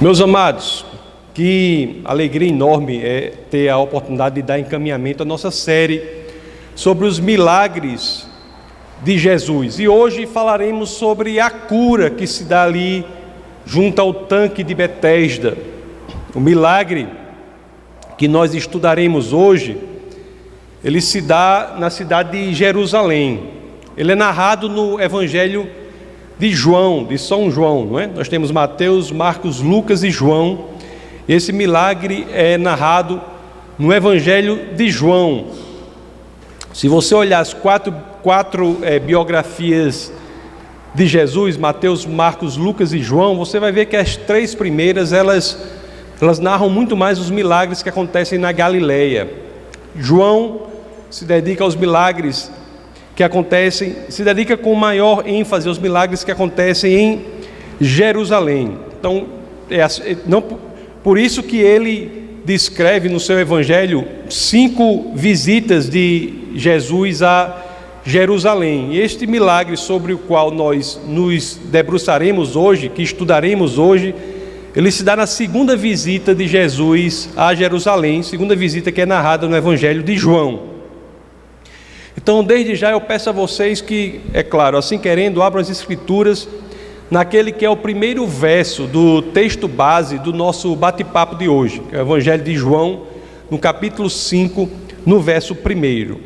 Meus amados, que alegria enorme é ter a oportunidade de dar encaminhamento à nossa série sobre os milagres de Jesus. E hoje falaremos sobre a cura que se dá ali junto ao tanque de Betesda. O milagre que nós estudaremos hoje, ele se dá na cidade de Jerusalém. Ele é narrado no Evangelho de João, de São João, não é? Nós temos Mateus, Marcos, Lucas e João. Esse milagre é narrado no Evangelho de João. Se você olhar as quatro biografias de Jesus, Mateus, Marcos, Lucas e João, você vai ver que as três primeiras, elas narram muito mais os milagres que acontecem na Galileia. João se dedica aos milagres que acontecem, se dedica com maior ênfase aos milagres que acontecem em Jerusalém. Então, por isso que ele descreve no seu evangelho 5 visitas de Jesus a Jerusalém. E este milagre sobre o qual nós nos debruçaremos hoje, que estudaremos hoje, ele se dá na segunda visita de Jesus a Jerusalém, segunda visita que é narrada no evangelho de João. Então, desde já eu peço a vocês que, é claro, assim querendo, abram as escrituras naquele que é o primeiro verso do texto base do nosso bate-papo de hoje, que é o Evangelho de João, no capítulo 5, no verso 1.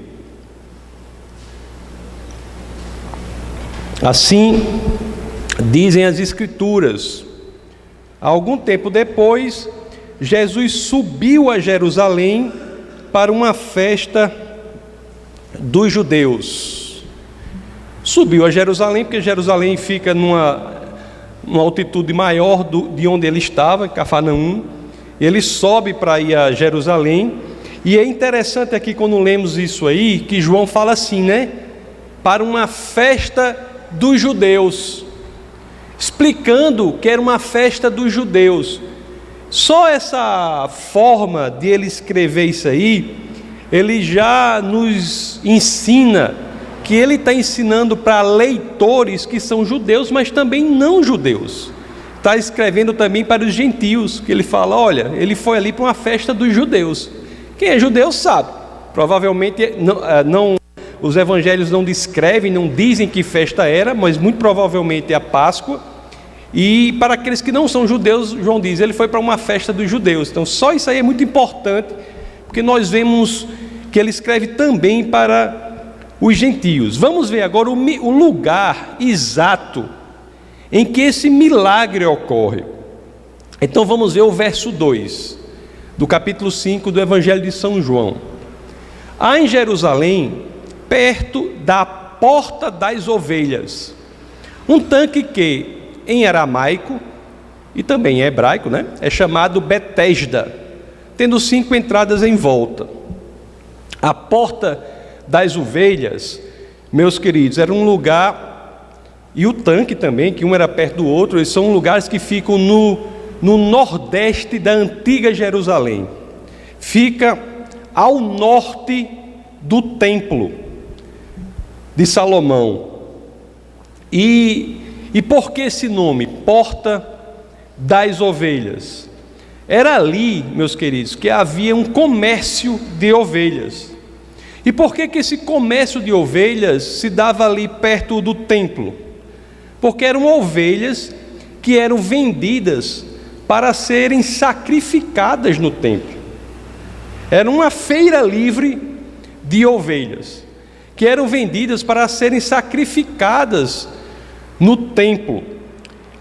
Assim dizem as escrituras: algum tempo depois, Jesus subiu a Jerusalém para uma festa dos judeus. Subiu a Jerusalém, porque Jerusalém fica numa altitude maior de onde ele estava, em Cafarnaum. Ele sobe para ir a Jerusalém. E é interessante aqui, quando lemos isso aí, que João fala assim, né? Para uma festa dos judeus, explicando que era uma festa dos judeus. Só essa forma de ele escrever isso aí, ele já nos ensina que ele está ensinando para leitores que são judeus, mas também não judeus. Está escrevendo também para os gentios, que ele fala, olha, ele foi ali para uma festa dos judeus. Quem é judeu sabe. Provavelmente os evangelhos não descrevem, não dizem que festa era, mas muito provavelmente é a Páscoa. E para aqueles que não são judeus, João diz, ele foi para uma festa dos judeus. Então só isso aí é muito importante, porque nós vemos que ele escreve também para os gentios. Vamos ver agora o lugar exato em que esse milagre ocorre. Então vamos ver o verso 2 do capítulo 5 do Evangelho de São João. Há em Jerusalém, perto da porta das ovelhas, um tanque que em aramaico e também em hebraico, né, é chamado Betesda, tendo 5 entradas em volta. A porta das ovelhas, meus queridos, era um lugar, e o tanque também, que um era perto do outro, eles são lugares que ficam no nordeste da antiga Jerusalém. Fica ao norte do templo de Salomão. E por que esse nome? Porta das ovelhas. Era ali, meus queridos, que havia um comércio de ovelhas. E por que esse comércio de ovelhas se dava ali perto do templo? Porque eram ovelhas que eram vendidas para serem sacrificadas no templo. Era uma feira livre de ovelhas, que eram vendidas para serem sacrificadas no templo.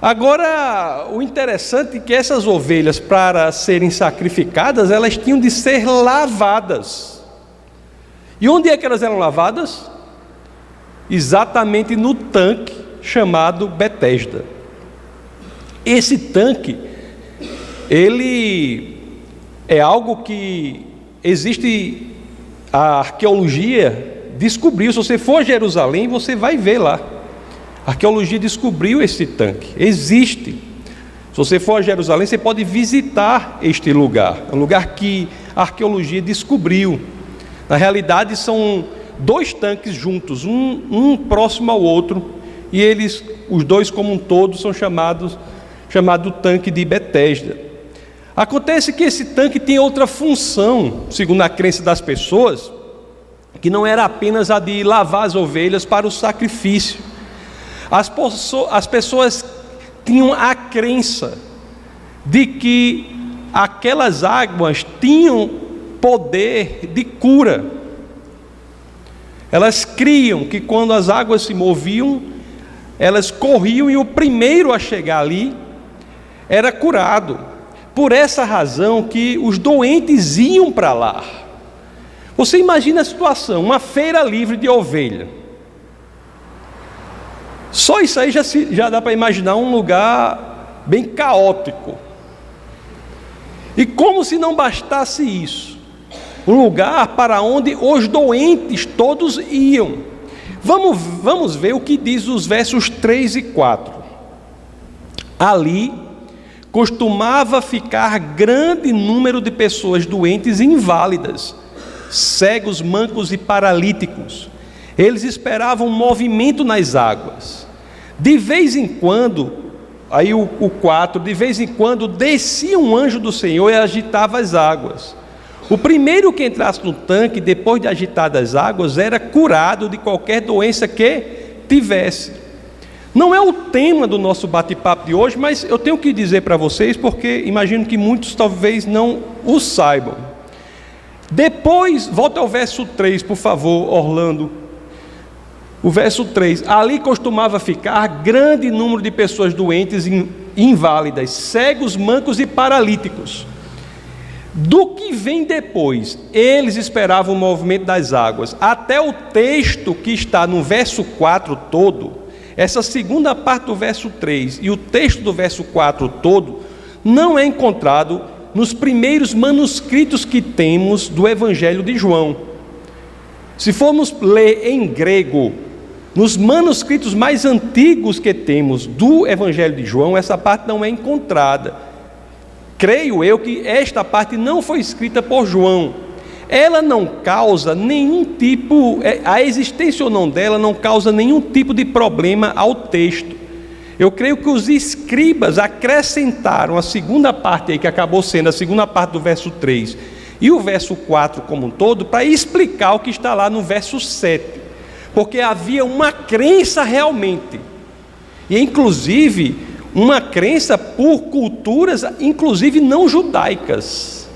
Agora, o interessante é que essas ovelhas, para serem sacrificadas, elas tinham de ser lavadas. E onde é que elas eram lavadas? Exatamente no tanque chamado Betesda. Esse tanque, ele é algo que existe, a arqueologia descobriu. Se você for a Jerusalém, você vai ver lá. A arqueologia descobriu esse tanque, existe. Se você for a Jerusalém, você pode visitar este lugar. É um lugar que a arqueologia descobriu. Na realidade, são 2 tanques juntos, um próximo ao outro, e eles, os dois como um todo, são chamados chamado tanque de Betesda. Acontece que esse tanque tem outra função, segundo a crença das pessoas, que não era apenas a de lavar as ovelhas para o sacrifício. As pessoas tinham a crença de que aquelas águas tinham poder de cura. Elas criam que quando as águas se moviam, elas corriam e o primeiro a chegar ali era curado. Por essa razão que os doentes iam para lá. Você imagina a situação, uma feira livre de ovelha. Só isso aí já dá para imaginar um lugar bem caótico. E como se não bastasse isso, um lugar para onde os doentes todos iam. Vamos ver o que diz os versos 3 e 4. Ali costumava ficar grande número de pessoas doentes e inválidas, cegos, mancos e paralíticos. Eles esperavam um movimento nas águas. De vez em quando, aí o 4, de vez em quando descia um anjo do Senhor e agitava as águas. O primeiro que entrasse no tanque, depois de agitadas as águas, era curado de qualquer doença que tivesse. Não é o tema do nosso bate-papo de hoje, mas eu tenho que dizer para vocês, porque imagino que muitos talvez não o saibam. Depois, volta ao verso 3, por favor, Orlando. O verso 3, ali costumava ficar grande número de pessoas doentes e inválidas, cegos, mancos e paralíticos. Do que vem depois, eles esperavam o movimento das águas. Até o texto que está no verso 4 todo, essa segunda parte do verso 3 e o texto do verso 4 todo, não é encontrado nos primeiros manuscritos que temos do Evangelho de João. Se formos ler em grego, nos manuscritos mais antigos que temos do Evangelho de João, essa parte não é encontrada. Creio eu que esta parte não foi escrita por João. Ela não causa nenhum tipo, a existência ou não dela não causa nenhum tipo de problema ao texto. Eu creio que os escribas acrescentaram a segunda parte aí, que acabou sendo a segunda parte do verso 3 e o verso 4 como um todo, para explicar o que está lá no verso 7, porque havia uma crença realmente, e inclusive uma crença por culturas, inclusive não judaicas,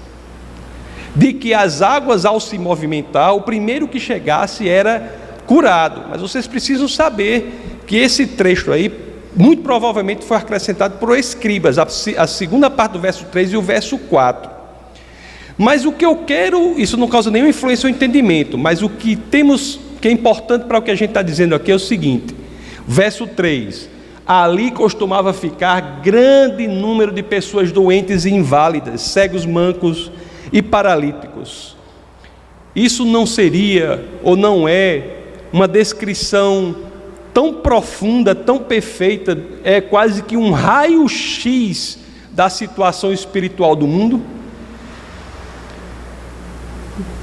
de que as águas ao se movimentar, o primeiro que chegasse era curado. Mas vocês precisam saber que esse trecho aí, muito provavelmente foi acrescentado por escribas, a segunda parte do verso 3 e o verso 4. Mas o que eu quero, isso não causa nenhuma influência no entendimento, mas o que temos, que é importante para o que a gente está dizendo aqui é o seguinte, verso 3, ali costumava ficar grande número de pessoas doentes e inválidas, cegos, mancos e paralíticos. Isso não seria, ou não é, uma descrição tão profunda, tão perfeita, é quase que um raio-x da situação espiritual do mundo?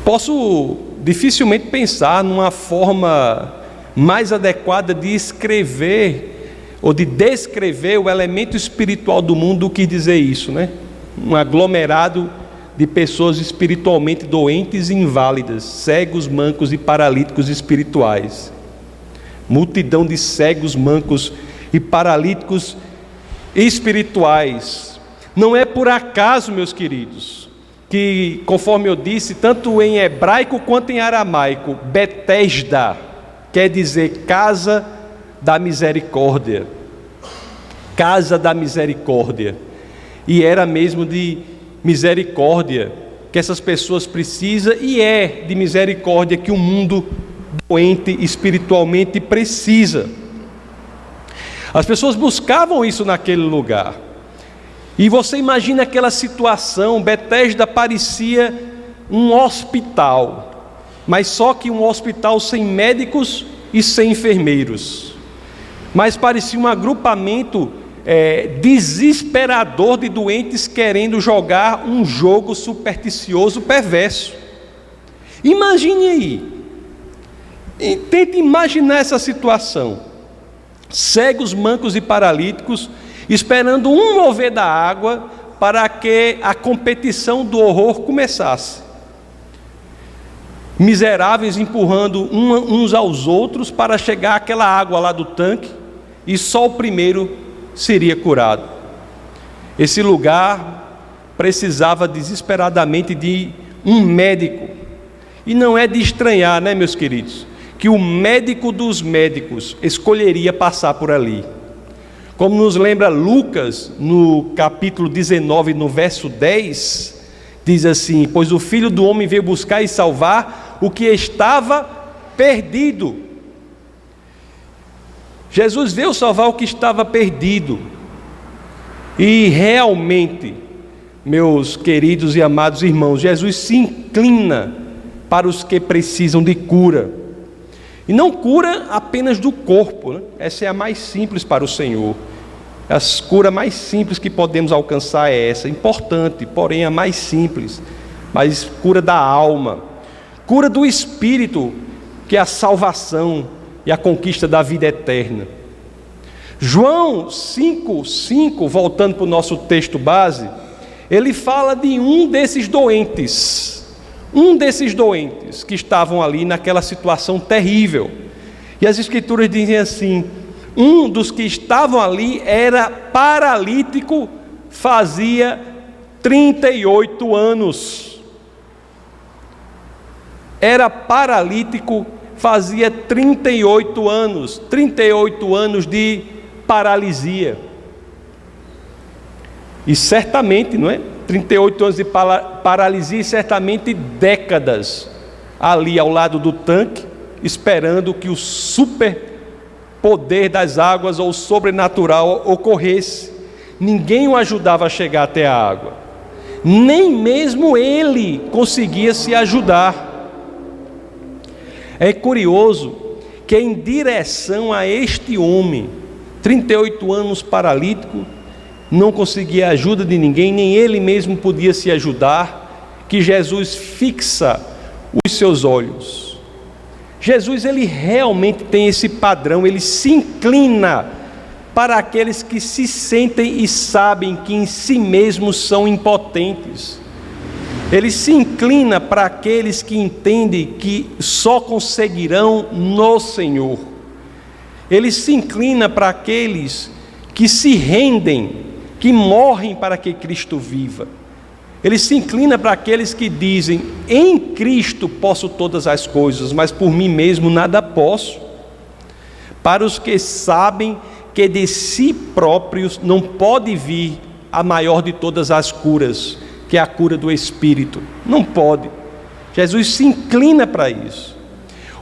Posso dificilmente pensar numa forma mais adequada de escrever ou de descrever o elemento espiritual do mundo do que dizer isso, né? Um aglomerado de pessoas espiritualmente doentes e inválidas, cegos, mancos e paralíticos espirituais. Multidão de cegos, mancos e paralíticos espirituais. Não é por acaso, meus queridos, que, conforme eu disse, tanto em hebraico quanto em aramaico, Betesda quer dizer casa da misericórdia. Casa da misericórdia. E era mesmo de misericórdia que essas pessoas precisam, e é de misericórdia que o mundo doente espiritualmente precisa. As pessoas buscavam isso naquele lugar. E você imagina aquela situação, Betesda parecia um hospital, mas só que um hospital sem médicos e sem enfermeiros. Mas parecia um agrupamento desesperador de doentes querendo jogar um jogo supersticioso perverso. Imagine aí, e tente imaginar essa situação: cegos, mancos e paralíticos esperando um mover da água para que a competição do horror começasse. Miseráveis empurrando uns aos outros para chegar àquela água lá do tanque, e só o primeiro seria curado. Esse lugar precisava desesperadamente de um médico. E não é de estranhar, né, meus queridos, que o médico dos médicos escolheria passar por ali. Como nos lembra Lucas, no capítulo 19, no verso 10, diz assim: pois o Filho do Homem veio buscar e salvar o que estava perdido. Jesus veio salvar o que estava perdido. E realmente, meus queridos e amados irmãos, Jesus se inclina para os que precisam de cura. E não cura apenas do corpo, né? Essa é a mais simples para o Senhor. A cura mais simples que podemos alcançar é essa, importante, porém a mais simples, mas cura da alma, cura do espírito, que é a salvação e a conquista da vida eterna. João 5:5, voltando para o nosso texto base, ele fala de um desses doentes que estavam ali naquela situação terrível. E as Escrituras dizem assim: um dos que estavam ali era paralítico, fazia 38 anos. Era paralítico, fazia 38 anos, 38 anos de paralisia. E certamente, não é? 38 anos de paralisia e certamente décadas ali ao lado do tanque, esperando que o super poder das águas ou sobrenatural ocorresse. Ninguém o ajudava a chegar até a água, nem mesmo ele conseguia se ajudar. É curioso que em direção a este homem, 38 anos paralítico, não conseguia a ajuda de ninguém, nem ele mesmo podia se ajudar, que Jesus fixa os seus olhos. Jesus, ele realmente tem esse padrão, ele se inclina para aqueles que se sentem e sabem que em si mesmos são impotentes. Ele se inclina para aqueles que entendem que só conseguirão no Senhor. Ele se inclina para aqueles que se rendem, que morrem para que Cristo viva. Ele se inclina para aqueles que dizem: em Cristo posso todas as coisas, mas por mim mesmo nada posso. Para os que sabem que de si próprios não pode vir a maior de todas as curas, que é a cura do Espírito. Não pode. Jesus se inclina para isso.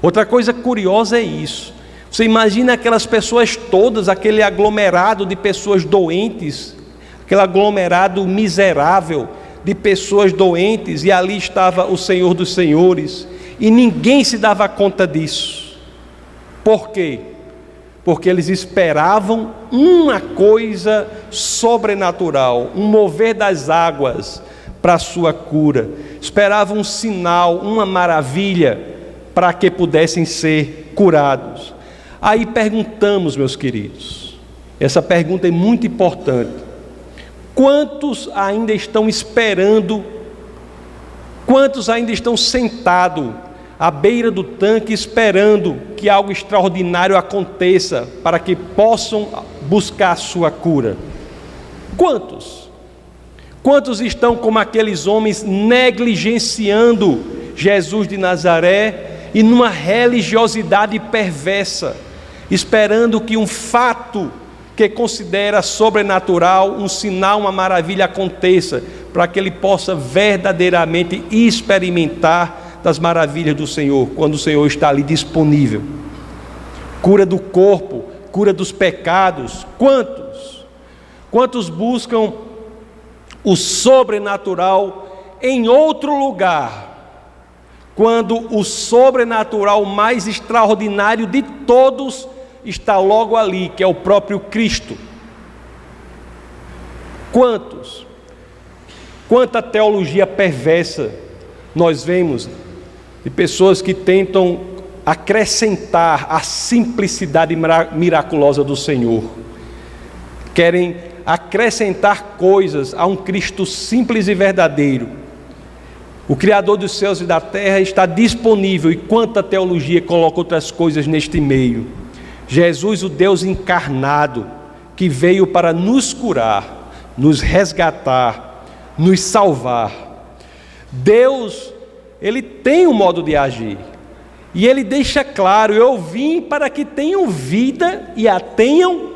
Outra coisa curiosa é isso. Você imagina aquelas pessoas todas, aquele aglomerado de pessoas doentes, aquele aglomerado miserável de pessoas doentes, e ali estava o Senhor dos Senhores, e ninguém se dava conta disso. Por quê? Porque eles esperavam uma coisa sobrenatural, um mover das águas para a sua cura. Esperavam um sinal, uma maravilha, para que pudessem ser curados. Aí perguntamos, meus queridos, essa pergunta é muito importante: quantos ainda estão esperando, quantos ainda estão sentados à beira do tanque esperando que algo extraordinário aconteça para que possam buscar a sua cura? Quantos? Quantos estão como aqueles homens negligenciando Jesus de Nazaré e numa religiosidade perversa, esperando que um fato que considera sobrenatural, um sinal, uma maravilha aconteça, para que ele possa verdadeiramente experimentar das maravilhas do Senhor, quando o Senhor está ali disponível? Cura do corpo, cura dos pecados. Quantos? Quantos buscam o sobrenatural em outro lugar, quando o sobrenatural mais extraordinário de todos está logo ali, que é o próprio Cristo? Quantos? Quanta teologia perversa nós vemos de pessoas que tentam acrescentar a simplicidade miraculosa do Senhor, querem acrescentar coisas a um Cristo simples e verdadeiro. O Criador dos céus e da terra está disponível, e quanta teologia coloca outras coisas neste meio. Jesus, o Deus encarnado, que veio para nos curar, nos resgatar, nos salvar. Deus, Ele tem um modo de agir, e Ele deixa claro: eu vim para que tenham vida e a tenham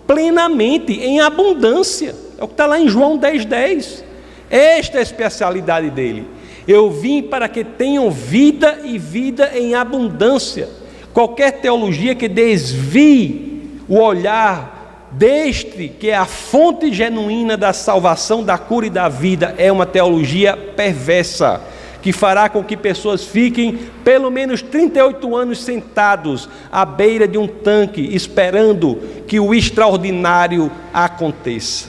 plenamente, em abundância. É o que está lá em João 10:10. Esta é a especialidade dele. Eu vim para que tenham vida e vida em abundância. Qualquer teologia que desvie o olhar deste, que é a fonte genuína da salvação, da cura e da vida, é uma teologia perversa, que fará com que pessoas fiquem pelo menos 38 anos sentados à beira de um tanque, esperando que o extraordinário aconteça.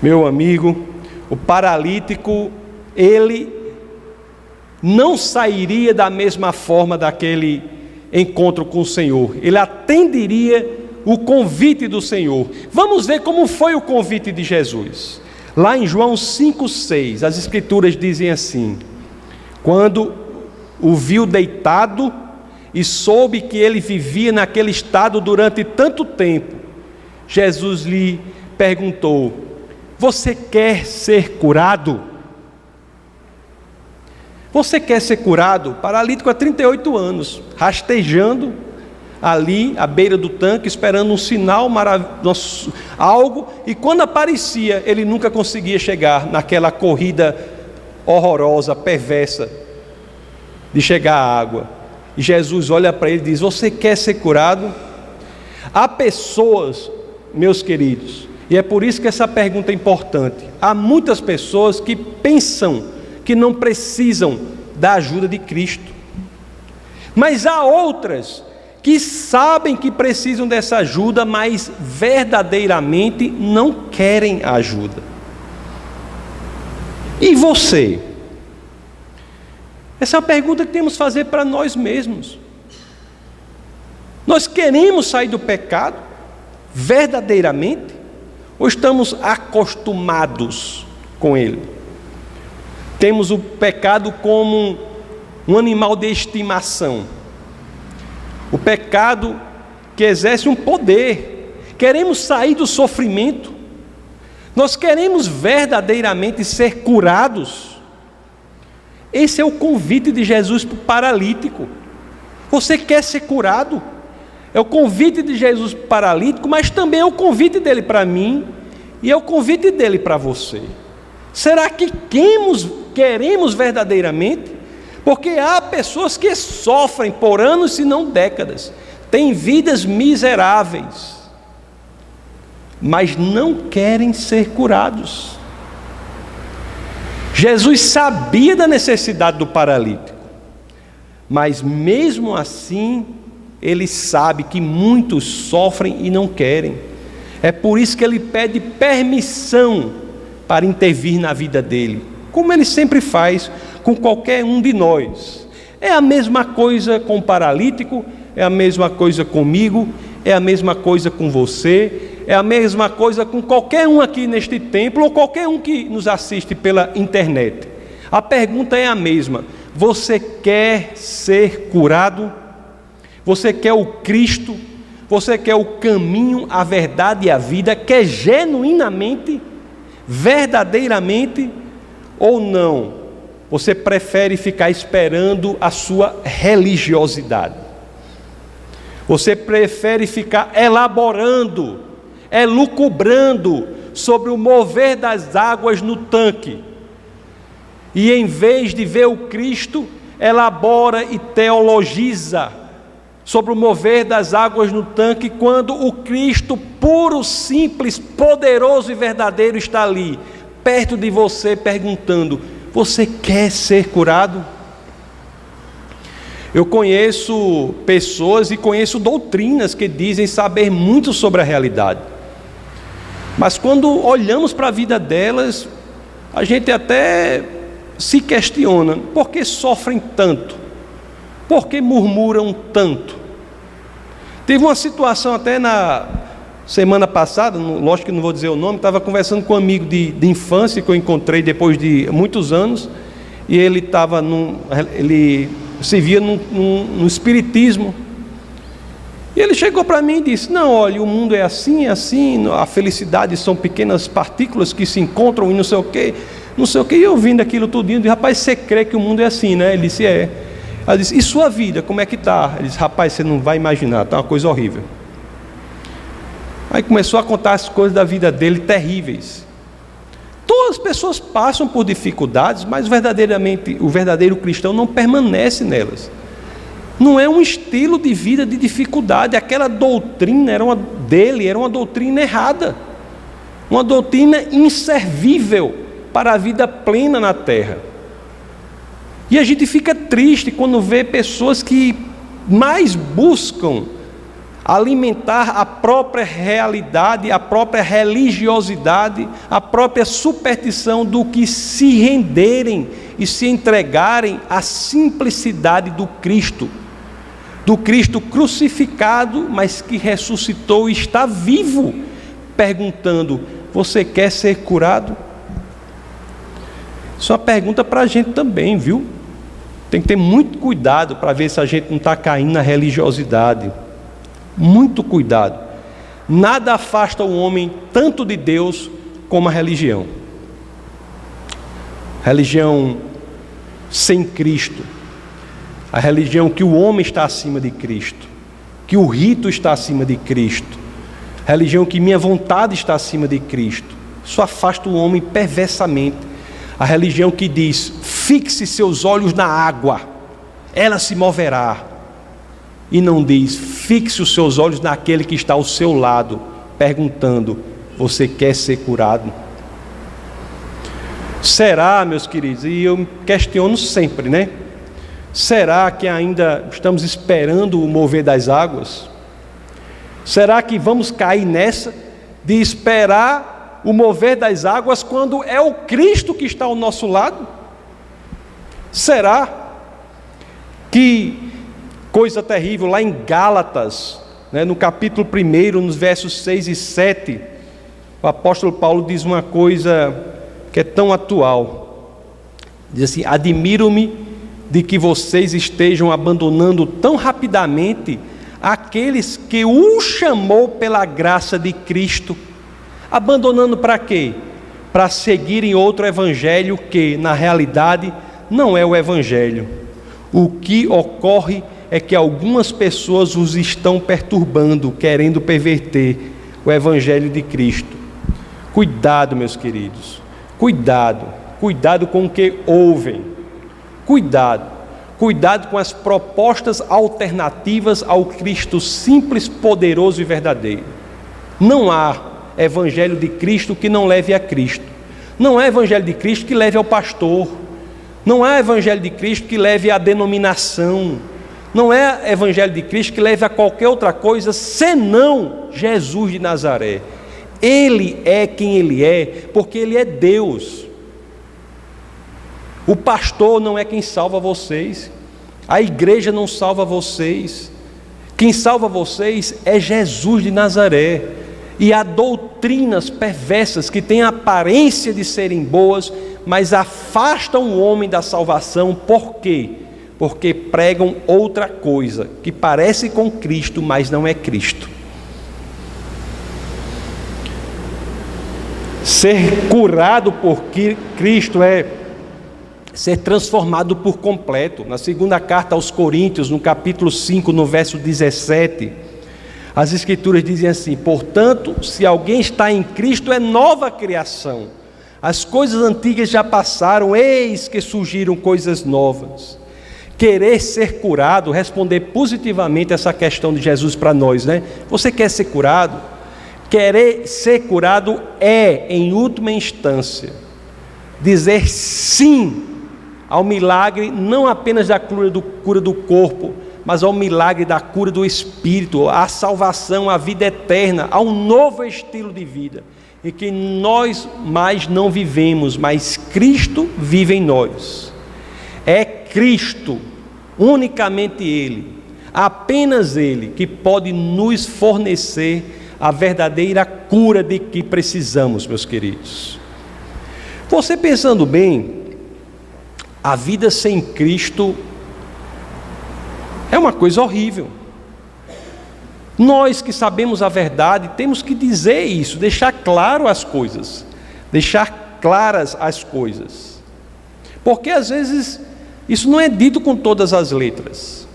Meu amigo, o paralítico, ele não sairia da mesma forma daquele encontro com o Senhor. Ele atenderia o convite do Senhor. Vamos ver como foi o convite de Jesus. Lá em João 5,6, as Escrituras dizem assim: quando o viu deitado e soube que ele vivia naquele estado durante tanto tempo, Jesus lhe perguntou: você quer ser curado? Você quer ser curado? Paralítico há 38 anos, rastejando ali à beira do tanque, esperando um sinal maravilhoso, algo, e quando aparecia, ele nunca conseguia chegar naquela corrida horrorosa, perversa, de chegar à água. E Jesus olha para ele e diz: você quer ser curado? Há pessoas, meus queridos, e é por isso que essa pergunta é importante, há muitas pessoas que pensam que não precisam da ajuda de Cristo, mas há outras que sabem que precisam dessa ajuda, mas verdadeiramente não querem a ajuda. E você? Essa é a pergunta que temos que fazer para nós mesmos. Nós queremos sair do pecado verdadeiramente, ou estamos acostumados com ele? Temos o pecado como um animal de estimação, o pecado que exerce um poder. Queremos sair do sofrimento, nós queremos verdadeiramente ser curados. Esse é o convite de Jesus para o paralítico. Você quer ser curado? É o convite de Jesus para o paralítico, mas também é o convite dele para mim, e é o convite dele para você. Será que queremos verdadeiramente? Porque há pessoas que sofrem por anos, se não décadas, têm vidas miseráveis, mas não querem ser curados. Jesus sabia da necessidade do paralítico, mas mesmo assim, ele sabe que muitos sofrem e não querem. É por isso que ele pede permissão para intervir na vida dele, como ele sempre faz com qualquer um de nós. É a mesma coisa com o paralítico, é a mesma coisa comigo, é a mesma coisa com você, é a mesma coisa com qualquer um aqui neste templo, ou qualquer um que nos assiste pela internet. A pergunta é a mesma: você quer ser curado? Você quer o Cristo? Você quer o caminho, a verdade e a vida? Quer genuinamente, verdadeiramente, ou não? Você prefere ficar esperando a sua religiosidade? Você prefere ficar elaborando, elucubrando sobre o mover das águas no tanque, e em vez de ver o Cristo, elabora e teologiza sobre o mover das águas no tanque, quando o Cristo puro, simples, poderoso e verdadeiro está ali, perto de você, perguntando: você quer ser curado? Eu conheço pessoas e conheço doutrinas que dizem saber muito sobre a realidade, mas quando olhamos para a vida delas, a gente até se questiona: por que sofrem tanto? Por que murmuram tanto? Teve uma situação até Semana passada, lógico que não vou dizer o nome, estava conversando com um amigo de infância que eu encontrei depois de muitos anos, e ele se via no espiritismo. E ele chegou para mim e disse: não, olha, o mundo é assim, a felicidade são pequenas partículas que se encontram e não sei o quê. E eu ouvindo aquilo tudinho, eu disse: rapaz, você crê que o mundo é assim, né? Ele disse: é. Ela disse: e sua vida, como é que está? Ele disse: rapaz, você não vai imaginar, está uma coisa horrível. Aí começou a contar as coisas da vida dele terríveis. Todas as pessoas passam por dificuldades, mas o verdadeiro cristão não permanece nelas. Não é um estilo de vida de dificuldade. Aquela doutrina era uma doutrina errada, uma doutrina inservível para a vida plena na terra. E a gente fica triste quando vê pessoas que mais buscam alimentar a própria realidade, a própria religiosidade, a própria superstição, do que se renderem e se entregarem à simplicidade do Cristo crucificado, mas que ressuscitou e está vivo, perguntando: você quer ser curado? Isso é uma pergunta para a gente também, viu? Tem que ter muito cuidado para ver se a gente não está caindo na religiosidade. Muito cuidado. Nada afasta o homem tanto de Deus como a religião. Religião sem Cristo. A religião que o homem está acima de Cristo, que o rito está acima de Cristo, a religião que minha vontade está acima de Cristo. Isso afasta o homem perversamente. A religião que diz: fixe seus olhos na água, ela se moverá. E não diz: fixe os seus olhos naquele que está ao seu lado, perguntando: você quer ser curado? Será, meus queridos, e eu me questiono sempre, né? Será que ainda estamos esperando o mover das águas? Será que vamos cair nessa de esperar o mover das águas quando é o Cristo que está ao nosso lado? Será que, coisa terrível, lá em Gálatas, no capítulo 1, nos versos 6 e 7, o apóstolo Paulo diz uma coisa que é tão atual. Diz assim: admiro-me de que vocês estejam abandonando tão rapidamente aqueles que o chamou pela graça de Cristo. Abandonando para quê? Para seguirem outro evangelho que, na realidade, não é o evangelho. O que ocorre é que algumas pessoas os estão perturbando, querendo perverter o evangelho de Cristo. Cuidado, meus queridos, cuidado com o que ouvem, cuidado com as propostas alternativas ao Cristo simples, poderoso e verdadeiro. Não há evangelho de Cristo que não leve a Cristo. Não há evangelho de Cristo que leve ao pastor. Não há evangelho de Cristo que leve à denominação. Não é evangelho de Cristo que leve a qualquer outra coisa senão Jesus de Nazaré. Ele é quem Ele é, porque Ele é Deus. O pastor não é quem salva vocês, a igreja não salva vocês. Quem salva vocês é Jesus de Nazaré. E há doutrinas perversas que têm a aparência de serem boas, mas afastam o homem da salvação. Por quê? Porque pregam outra coisa, que parece com Cristo, mas não é Cristo. Ser curado por Cristo é ser transformado por completo. Na segunda carta aos Coríntios, no capítulo 5, no verso 17, as Escrituras dizem assim: portanto, se alguém está em Cristo, é nova criação. As coisas antigas já passaram, eis que surgiram coisas novas. Querer ser curado, responder positivamente essa questão de Jesus para nós, né? Você quer ser curado? Querer ser curado é, em última instância, dizer sim ao milagre, não apenas da cura do corpo, mas ao milagre da cura do espírito, à salvação, à vida eterna, a um novo estilo de vida, em que nós mais não vivemos, mas Cristo vive em nós. É Cristo, unicamente Ele, apenas Ele, que pode nos fornecer a verdadeira cura de que precisamos, meus queridos. Você pensando bem, a vida sem Cristo é uma coisa horrível. Nós que sabemos a verdade, temos que dizer isso, deixar claro as coisas, deixar claras as coisas. Porque às vezes isso não é dito com todas as letras.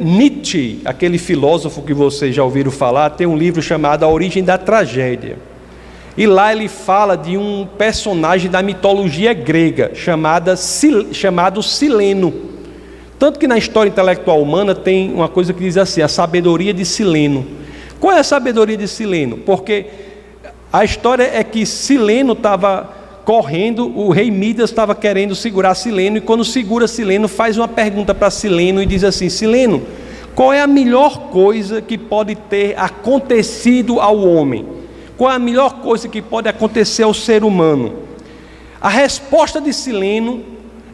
Nietzsche, aquele filósofo que vocês já ouviram falar, tem um livro chamado A Origem da Tragédia. E lá ele fala de um personagem da mitologia grega, chamado Sileno. Tanto que na história intelectual humana tem uma coisa que diz assim, a sabedoria de Sileno. Qual é a sabedoria de Sileno? Porque a história é que Sileno estava correndo, o rei Midas estava querendo segurar Sileno, e quando segura Sileno, faz uma pergunta para Sileno e diz assim: Sileno, qual é a melhor coisa que pode ter acontecido ao homem? Qual é a melhor coisa que pode acontecer ao ser humano? A resposta de Sileno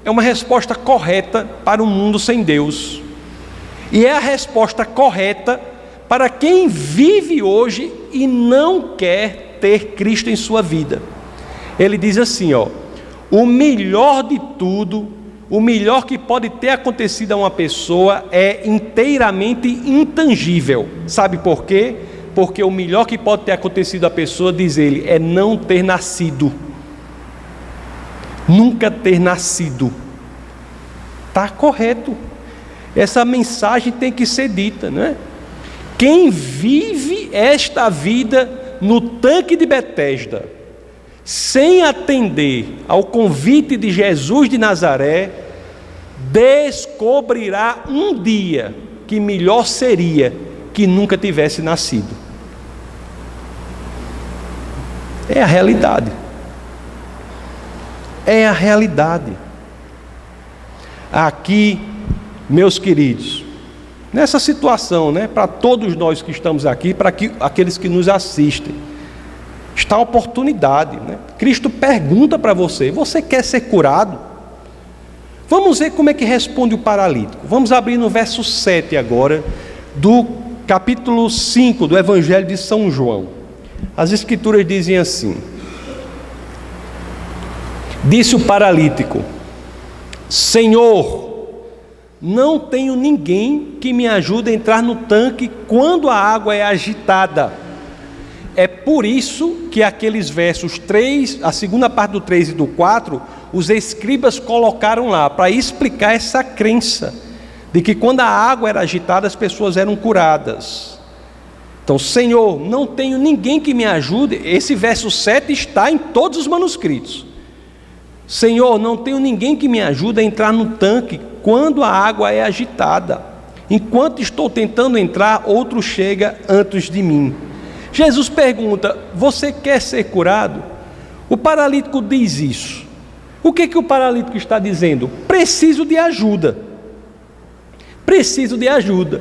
é uma resposta correta para um mundo sem Deus. E é a resposta correta para quem vive hoje e não quer ter Cristo em sua vida. Ele diz assim, o melhor de tudo, o melhor que pode ter acontecido a uma pessoa é inteiramente intangível. Sabe por quê? Porque o melhor que pode ter acontecido à pessoa, diz ele, é não ter nascido. Nunca ter nascido. Está correto. Essa mensagem tem que ser dita, não é? Quem vive esta vida no tanque de Betesda, sem atender ao convite de Jesus de Nazaré, descobrirá um dia que melhor seria que nunca tivesse nascido. É a realidade. É a realidade. Aqui, meus queridos, nessa situação, para todos nós que estamos aqui, para aqueles que nos assistem, está a oportunidade. Cristo pergunta para você: você quer ser curado? Vamos ver como é que responde o paralítico. Vamos abrir no verso 7 agora, do capítulo 5 do Evangelho de São João. As Escrituras dizem assim: disse o paralítico: Senhor, não tenho ninguém que me ajude a entrar no tanque quando a água é agitada. É por isso que aqueles versos 3, a segunda parte do 3 e do 4, os escribas colocaram lá, para explicar essa crença de que quando a água era agitada, as pessoas eram curadas. Então, Senhor, não tenho ninguém que me ajude. Esse verso 7 está em todos os manuscritos. Senhor, não tenho ninguém que me ajude a entrar no tanque quando a água é agitada. Enquanto estou tentando entrar, outro chega antes de mim. Jesus pergunta: você quer ser curado? O paralítico diz isso. O que o paralítico está dizendo? Preciso de ajuda. Preciso de ajuda.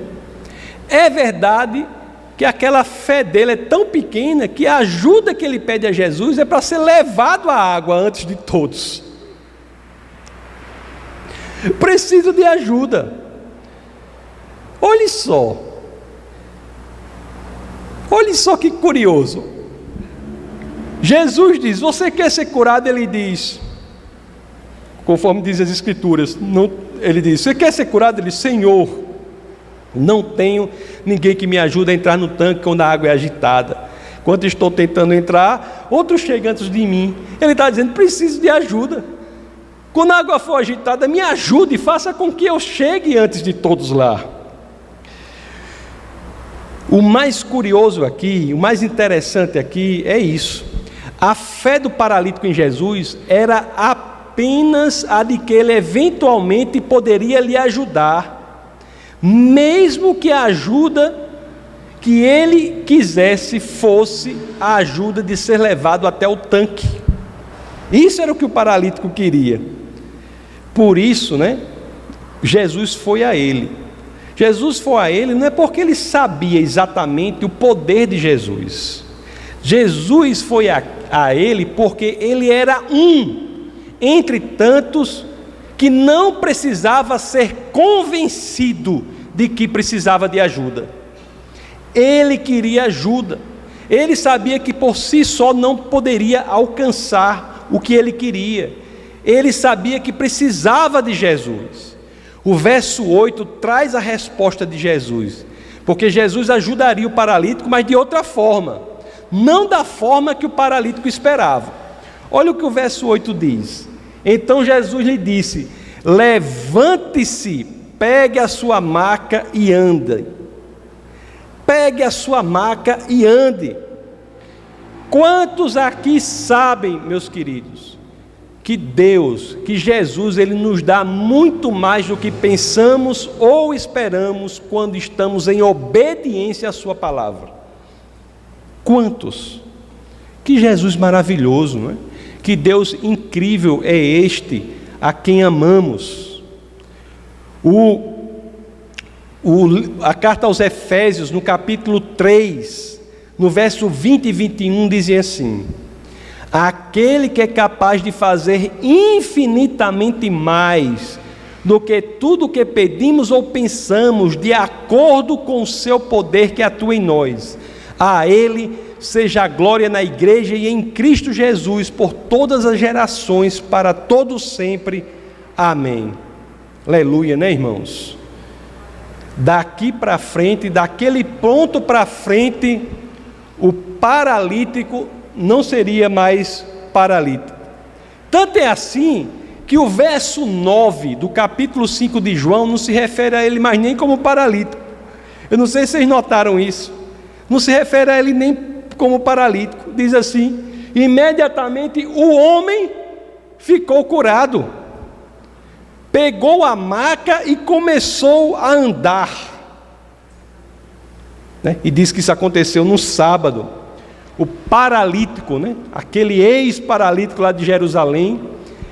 É verdade que aquela fé dele é tão pequena que a ajuda que ele pede a Jesus é para ser levado à água antes de todos. Preciso de ajuda. Olhe só que curioso. Jesus diz: você quer ser curado? Ele diz, conforme diz as Escrituras, ele diz: você quer ser curado? Ele diz: Senhor, não tenho ninguém que me ajude a entrar no tanque quando a água é agitada. Quando estou tentando entrar, outro chega antes de mim. Ele está dizendo: preciso de ajuda. Quando a água for agitada, me ajude, faça com que eu chegue antes de todos lá. O mais curioso aqui, o mais interessante aqui é isso. A fé do paralítico em Jesus era apenas a de que ele eventualmente poderia lhe ajudar, mesmo que a ajuda que ele quisesse fosse a ajuda de ser levado até o tanque. Isso era o que o paralítico queria. Por isso, Jesus foi a ele. Jesus foi a ele não é porque ele sabia exatamente o poder de Jesus. Jesus foi a ele porque ele era um entre tantos que não precisava ser convencido de que precisava de ajuda. Ele queria ajuda. Ele sabia que por si só não poderia alcançar o que ele queria. Ele sabia que precisava de Jesus. O verso 8 traz a resposta de Jesus, porque Jesus ajudaria o paralítico, mas de outra forma, não da forma que o paralítico esperava. Olha o que o verso 8 diz: então Jesus lhe disse: levante-se, pegue a sua maca e ande. Pegue a sua maca e ande. Quantos aqui sabem, meus queridos, que Deus, que Jesus, Ele nos dá muito mais do que pensamos ou esperamos quando estamos em obediência à sua palavra? Quantos? Que Jesus maravilhoso, não é? Que Deus incrível é este a quem amamos. A carta aos Efésios, no capítulo 3, no verso 20 e 21, dizia assim: aquele que é capaz de fazer infinitamente mais do que tudo o que pedimos ou pensamos, de acordo com o seu poder que atua em nós. A Ele seja a glória na igreja e em Cristo Jesus, por todas as gerações, para todos sempre. Amém. Aleluia, né, irmãos? Daqui para frente, daquele ponto para frente, o paralítico não seria mais paralítico. Tanto é assim que o verso 9 do capítulo 5 de João não se refere a ele mais nem como paralítico. Eu não sei se vocês notaram isso. Não se refere a ele nem como paralítico. Diz assim: imediatamente o homem ficou curado, pegou a maca e começou a andar, né? E diz que isso aconteceu no sábado. O paralítico, né? Aquele ex-paralítico lá de Jerusalém,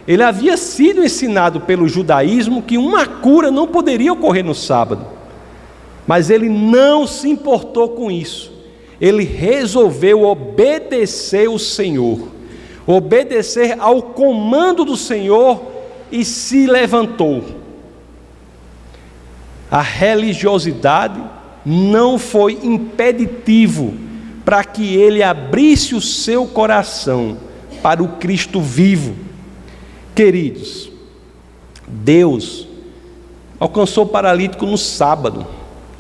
ele havia sido ensinado pelo judaísmo que uma cura não poderia ocorrer no sábado, mas ele não se importou com isso. Ele resolveu obedecer o Senhor, obedecer ao comando do Senhor, e se levantou. A religiosidade não foi impeditivo para que ele abrisse o seu coração para o Cristo vivo. Queridos, Deus alcançou o paralítico no sábado,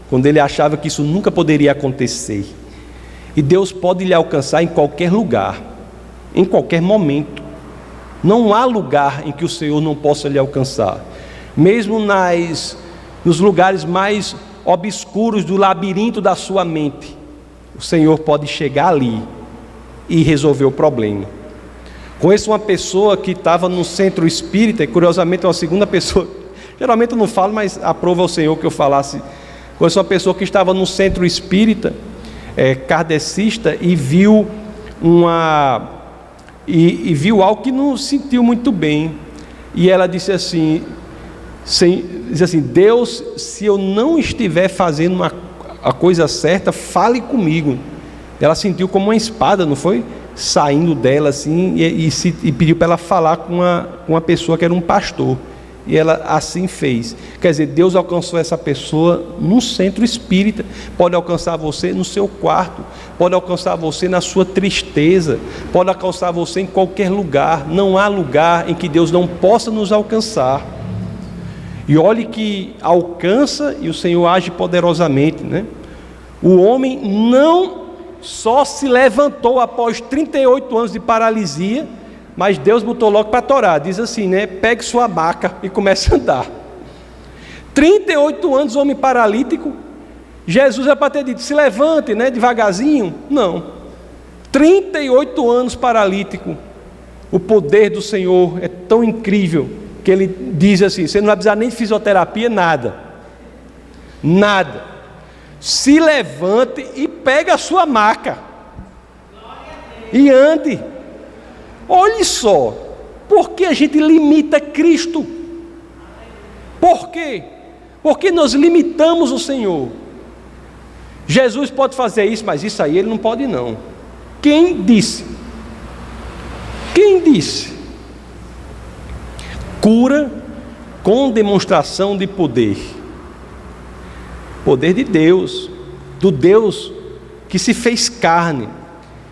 quando ele achava que isso nunca poderia acontecer. E Deus pode lhe alcançar em qualquer lugar, em qualquer momento. Não há lugar em que o Senhor não possa lhe alcançar. Mesmo nos lugares mais obscuros do labirinto da sua mente, o Senhor pode chegar ali e resolver o problema. Conheço uma pessoa que estava no centro espírita, e curiosamente é uma segunda pessoa, geralmente eu não falo, mas aprova o Senhor que eu falasse. Conheço uma pessoa que estava no centro espírita, kardecista, e viu viu algo que não sentiu muito bem. E ela disse assim: Deus, se eu não estiver fazendo a coisa certa, fale comigo. Ela sentiu como uma espada, não foi? Saindo dela assim, e pediu para ela falar com uma pessoa que era um pastor. E ela assim fez. Quer dizer, Deus alcançou essa pessoa no centro espírita. Pode alcançar você no seu quarto, pode alcançar você na sua tristeza, pode alcançar você em qualquer lugar. Não há lugar em que Deus não possa nos alcançar. E olhe que alcança, e o Senhor age poderosamente, né? O homem não só se levantou após 38 anos de paralisia, mas Deus botou logo para torar. Diz assim, né? Pegue sua maca e comece a andar. 38 anos, homem paralítico. Jesus é para ter dito: se levante, né? Devagarzinho. Não. 38 anos paralítico. O poder do Senhor é tão incrível que Ele diz assim: você não vai precisar nem de fisioterapia, nada. Nada. Se levante e pegue a sua maca e ande. Olhe só, por que a gente limita Cristo? Por quê? Porque nós limitamos o Senhor. Jesus pode fazer isso, mas isso aí Ele não pode não. Quem disse? Quem disse? Cura com demonstração de poder. Poder de Deus, do Deus que se fez carne,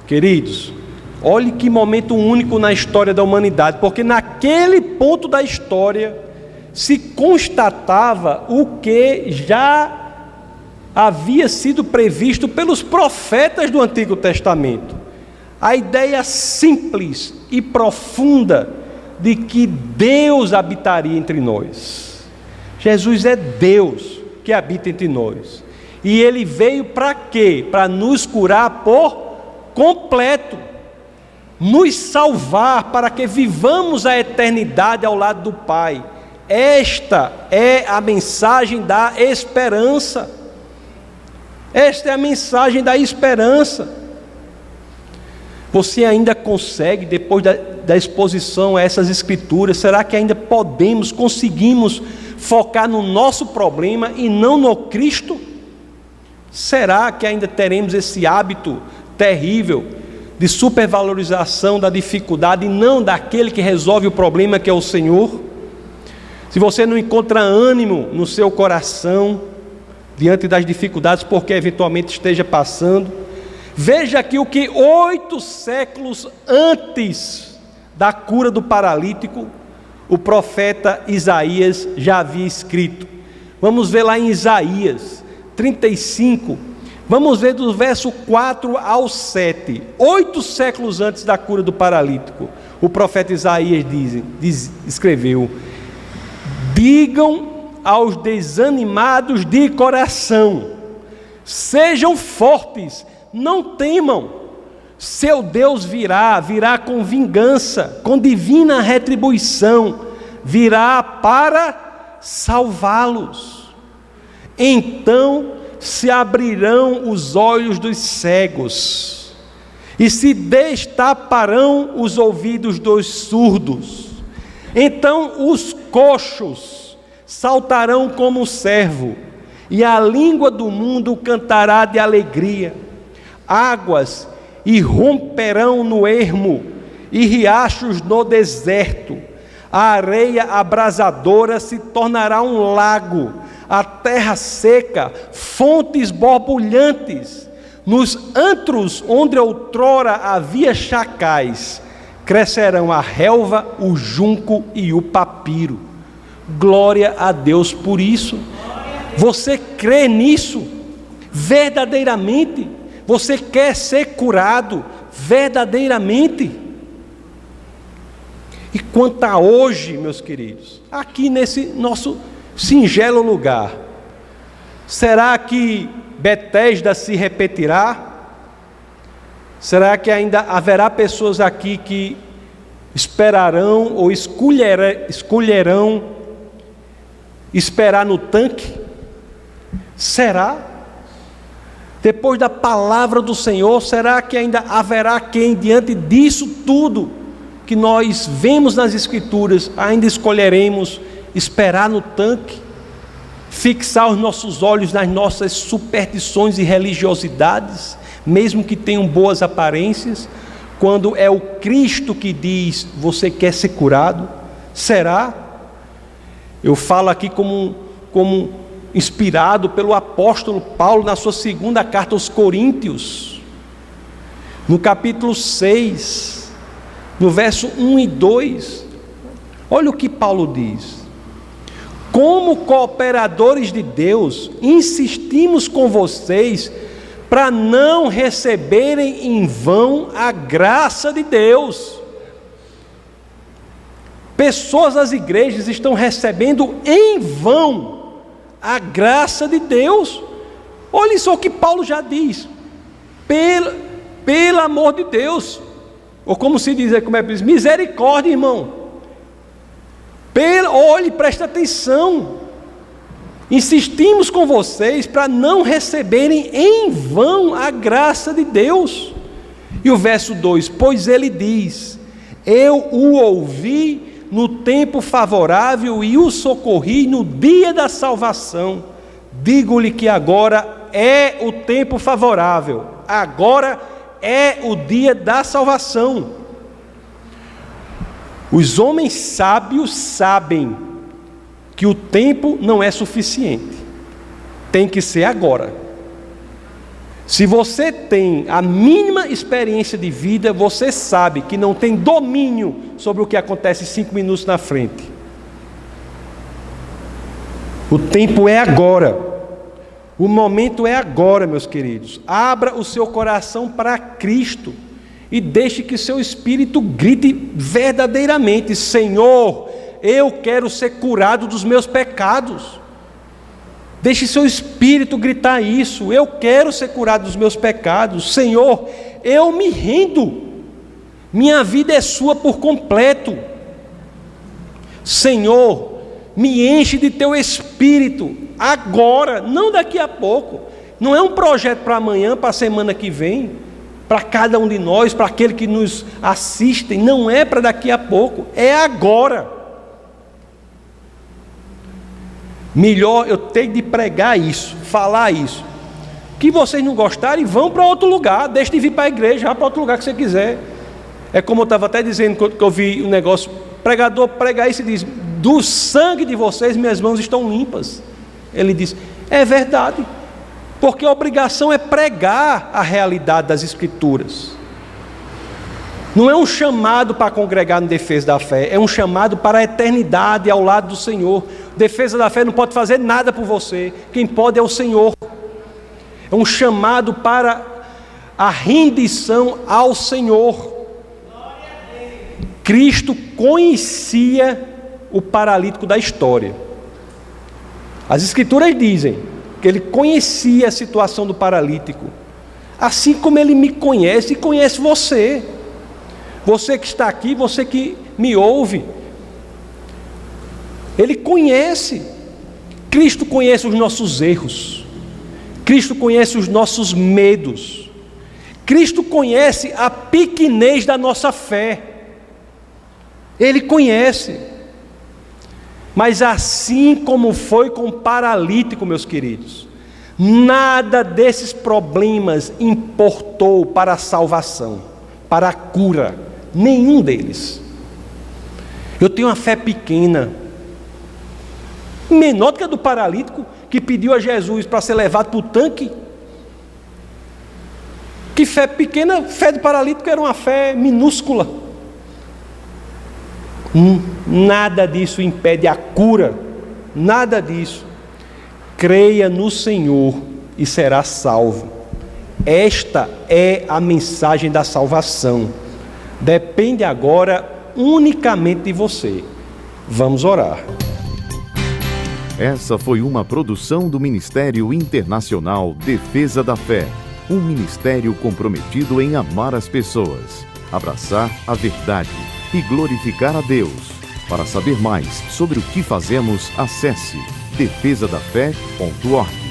Queridos, olhe que momento único na história da humanidade, porque naquele ponto da história se constatava o que já havia sido previsto pelos profetas do Antigo Testamento. A ideia simples e profunda de que Deus habitaria entre nós. Jesus é Deus que habita entre nós. E Ele veio para quê? Para nos curar por completo. Nos salvar para que vivamos a eternidade ao lado do Pai. Esta é a mensagem da esperança. Esta é a mensagem da esperança. Você ainda consegue, depois da exposição a essas escrituras, será que ainda conseguimos focar no nosso problema e não no Cristo? Será que ainda teremos esse hábito terrível de supervalorização da dificuldade e não daquele que resolve o problema, que é o Senhor? Se você não encontra ânimo no seu coração diante das dificuldades porque eventualmente esteja passando, veja aqui o que 8 séculos antes da cura do paralítico, o profeta Isaías já havia escrito. Vamos ver lá em Isaías 35, vamos ver do verso 4 ao 7, 8 séculos antes da cura do paralítico, o profeta Isaías escreveu: digam aos desanimados de coração, sejam fortes, não temam, seu Deus virá com vingança, com divina retribuição, virá para salvá-los. Então se abrirão os olhos dos cegos, e se destaparão os ouvidos dos surdos. Então os coxos saltarão como o cervo, e a língua do mundo cantará de alegria. Águas irromperão no ermo, e riachos no deserto. A areia abrasadora se tornará um lago, a terra seca, fontes borbulhantes. Nos antros onde outrora havia chacais, crescerão a relva, o junco e o papiro. Glória a Deus por isso. Você crê nisso? Verdadeiramente? Você quer ser curado verdadeiramente? E quanto a hoje, meus queridos, aqui nesse nosso singelo lugar, será que Betesda se repetirá? Será que ainda haverá pessoas aqui que esperarão ou escolherão esperar no tanque? Será? Depois da palavra do Senhor, será que ainda haverá quem, diante disso tudo que nós vemos nas Escrituras, ainda escolheremos esperar no tanque, fixar os nossos olhos nas nossas superstições e religiosidades, mesmo que tenham boas aparências, quando é o Cristo que diz: você quer ser curado? Será? Eu falo aqui como inspirado pelo apóstolo Paulo na sua segunda carta aos Coríntios, no capítulo 6, no verso 1 e 2. Olha o que Paulo diz: como cooperadores de Deus, insistimos com vocês para não receberem em vão a graça de Deus. Pessoas das igrejas estão recebendo em vão a graça de Deus. Olha só o que Paulo já diz: pelo amor de Deus, ou como se diz, misericórdia, irmão. Olhe, presta atenção. Insistimos com vocês para não receberem em vão a graça de Deus. E o verso 2: pois ele diz: eu o ouvi no tempo favorável e o socorri no dia da salvação. Digo-lhe que agora é o tempo favorável, agora é o dia da salvação. Os homens sábios sabem que o tempo não é suficiente, tem que ser agora. Se você tem a mínima experiência de vida, você sabe que não tem domínio sobre o que acontece 5 minutos na frente. O tempo é agora. O momento é agora, meus queridos. Abra o seu coração para Cristo e deixe que seu espírito grite verdadeiramente: Senhor, eu quero ser curado dos meus pecados. Deixe seu espírito gritar isso: eu quero ser curado dos meus pecados. Senhor, eu me rendo. Minha vida é sua por completo. Senhor, me enche de teu espírito agora, não daqui a pouco. Não é um projeto para amanhã, para a semana que vem, para cada um de nós, para aquele que nos assistem. Não é para daqui a pouco, é agora. Melhor eu ter de pregar isso, falar isso. Que vocês não gostarem, vão para outro lugar. Deixe de vir para a igreja, vá para outro lugar que você quiser. É como eu estava até dizendo, que eu vi um negócio: pregador prega isso e diz: do sangue de vocês minhas mãos estão limpas. Ele diz: é verdade, porque a obrigação é pregar a realidade das Escrituras. Não é um chamado para congregar no Defesa da Fé, é um chamado para a eternidade ao lado do Senhor. Defesa da Fé não pode fazer nada por você, quem pode é o Senhor. É um chamado para a rendição ao Senhor. Cristo conhecia o paralítico da história. As Escrituras dizem que ele conhecia a situação do paralítico, assim como ele me conhece e conhece você. Você que está aqui, você que me ouve, ele conhece. Cristo conhece os nossos erros, Cristo conhece os nossos medos, Cristo conhece a pequenez da nossa fé. Ele conhece. Mas assim como foi com o paralítico, meus queridos, nada desses problemas importou para a salvação, para a cura. Nenhum deles. Eu tenho uma fé pequena, menor do que a do paralítico, que pediu a Jesus para ser levado para o tanque. Que fé pequena! Fé do paralítico era uma fé minúscula. Nada disso impede a cura, nada disso. Creia no Senhor e será salvo. Esta é a mensagem da salvação. Depende agora unicamente de você. Vamos orar. Essa foi uma produção do Ministério Internacional Defesa da Fé, um ministério comprometido em amar as pessoas, abraçar a verdade e glorificar a Deus. Para saber mais sobre o que fazemos, acesse defesadafé.org.